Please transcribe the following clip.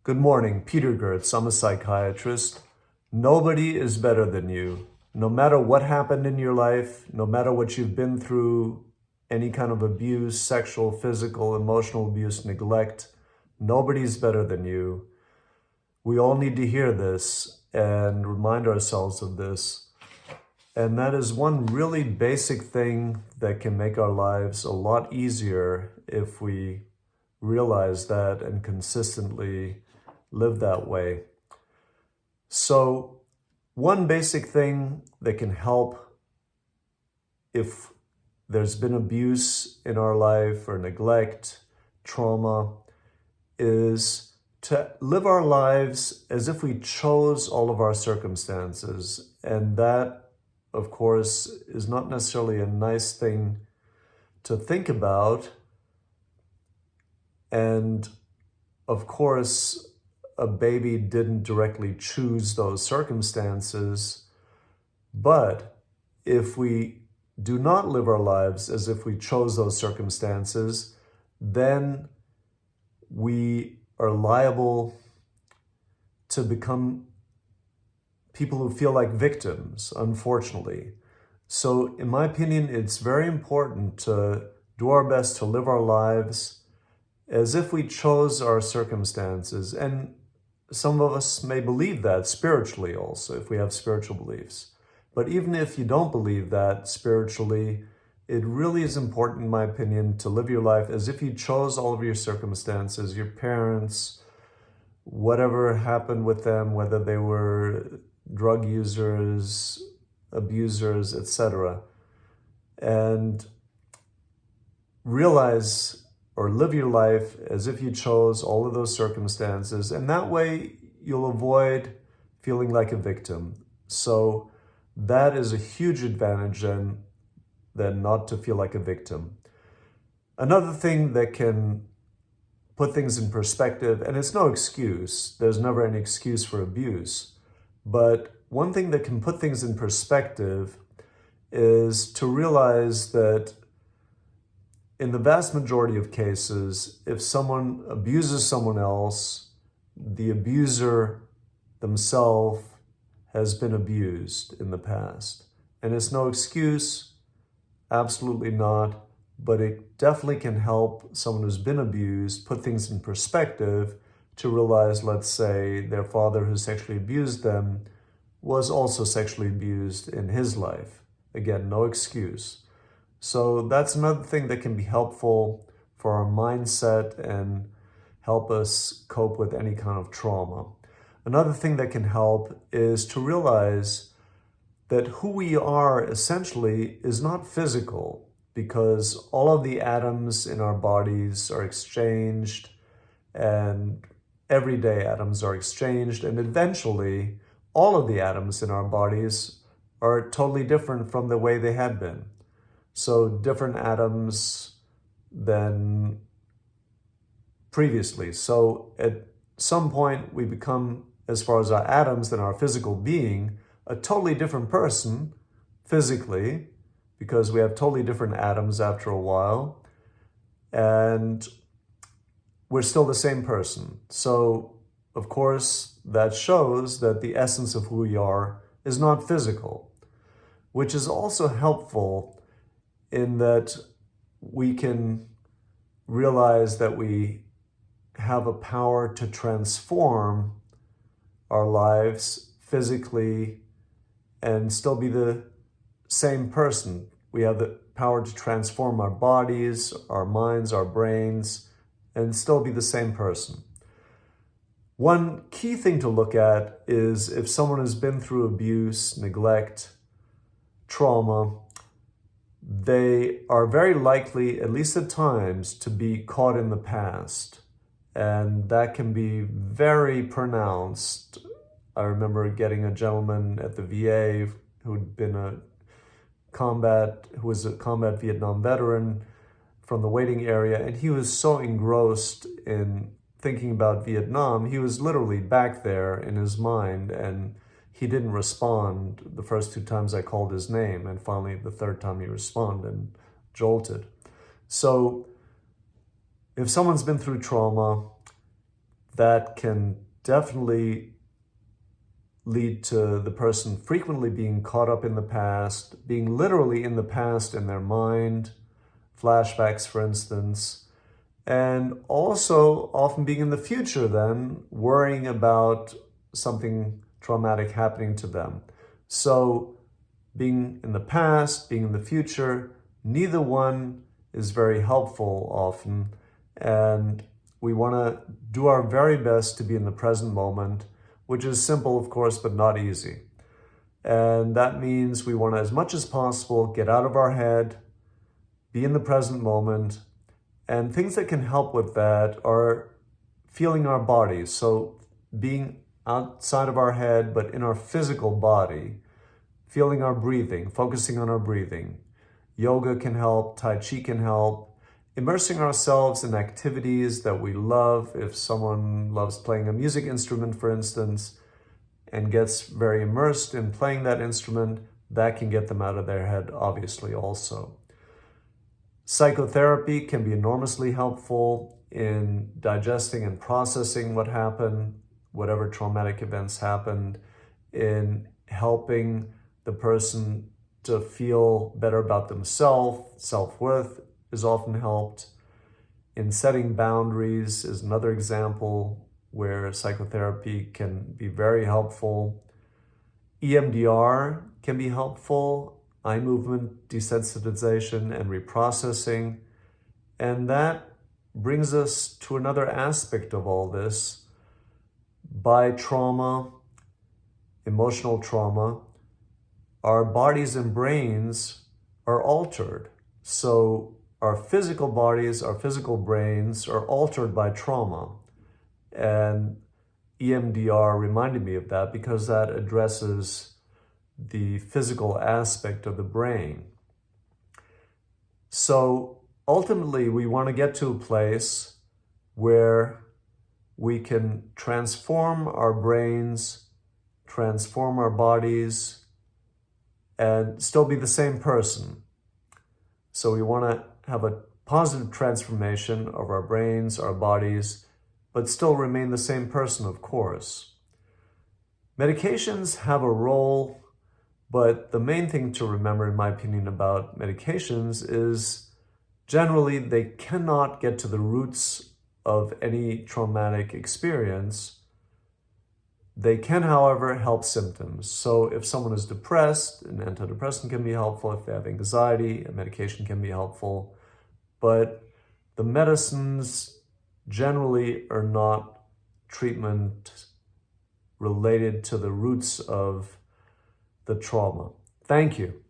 Good morning, Peter Goertz. I'm a psychiatrist. Nobody is better than you. No matter what happened in your life, no matter what you've been through, any kind of abuse, sexual, physical, emotional abuse, neglect, nobody's better than you. We all need to hear this and remind ourselves of this. And that is one really basic thing that can make our lives a lot easier if we realize that and consistently live that way. So one basic thing that can help if there's been abuse in our life or neglect, trauma, is to live our lives as if we chose all of our circumstances. And that, of course, is not necessarily a nice thing to think about. And of course, a baby didn't directly choose those circumstances. But if we do not live our lives as if we chose those circumstances, then we are liable to become people who feel like victims, unfortunately. So in my opinion, it's very important to do our best to live our lives as if we chose our circumstances. And some of us may believe that spiritually also, if we have spiritual beliefs. But even if you don't believe that spiritually, it really is important, in my opinion, to live your life as if you chose all of your circumstances, your parents, whatever happened with them, whether they were drug users, abusers, etc. And realize or live your life as if you chose all of those circumstances. And that way you'll avoid feeling like a victim. So that is a huge advantage than not to feel like a victim. Another thing that can put things in perspective, and it's no excuse, there's never any excuse for abuse, but one thing that can put things in perspective is to realize that in the vast majority of cases, if someone abuses someone else, the abuser themselves has been abused in the past. And it's no excuse, absolutely not, but it definitely can help someone who's been abused put things in perspective to realize, let's say, their father who sexually abused them was also sexually abused in his life. Again, no excuse. So that's another thing that can be helpful for our mindset and help us cope with any kind of trauma. Another thing that can help is to realize that who we are essentially is not physical, because all of the atoms in our bodies are exchanged, and everyday atoms are exchanged, and eventually all of the atoms in our bodies are totally different from the way they had been. So different atoms than previously. So at some point we become, as far as our atoms and our physical being, a totally different person physically, because we have totally different atoms after a while, and we're still the same person. So of course that shows that the essence of who we are is not physical, which is also helpful in that we can realize that we have a power to transform our lives physically and still be the same person. We have the power to transform our bodies, our minds, our brains, and still be the same person. One key thing to look at is if someone has been through abuse, neglect, trauma, they are very likely, at least at times, to be caught in the past. And that can be very pronounced. I remember getting a gentleman at the VA who was a combat Vietnam veteran from the waiting area, and he was so engrossed in thinking about Vietnam, he was literally back there in his mind, and he didn't respond the first 2 times I called his name, and finally the 3rd time he responded and jolted. So if someone's been through trauma, that can definitely lead to the person frequently being caught up in the past, being literally in the past in their mind, flashbacks, for instance, and also often being in the future then, worrying about something traumatic happening to them. So being in the past, being in the future, neither one is very helpful often. And we want to do our very best to be in the present moment, which is simple, of course, but not easy. And that means we want to, as much as possible, get out of our head, be in the present moment. And things that can help with that are feeling our bodies. So being outside of our head, but in our physical body, feeling our breathing, focusing on our breathing. Yoga can help, Tai Chi can help. Immersing ourselves in activities that we love. If someone loves playing a music instrument, for instance, and gets very immersed in playing that instrument, that can get them out of their head, obviously, also. Psychotherapy can be enormously helpful in digesting and processing what happened, whatever traumatic events happened, in helping the person to feel better about themselves. Self-worth is often helped. In setting boundaries is another example where psychotherapy can be very helpful. EMDR can be helpful, eye movement desensitization and reprocessing. And that brings us to another aspect of all this. By trauma, emotional trauma, our bodies and brains are altered. So our physical bodies, our physical brains are altered by trauma. And EMDR reminded me of that because that addresses the physical aspect of the brain. So ultimately, we want to get to a place where we can transform our brains, transform our bodies, and still be the same person. So we want to have a positive transformation of our brains, our bodies, but still remain the same person, of course. Medications have a role, but the main thing to remember, in my opinion, about medications is generally they cannot get to the roots of any traumatic experience. They can, however, help symptoms. So if someone is depressed, an antidepressant can be helpful. If they have anxiety, a medication can be helpful. But the medicines generally are not treatment related to the roots of the trauma. Thank you.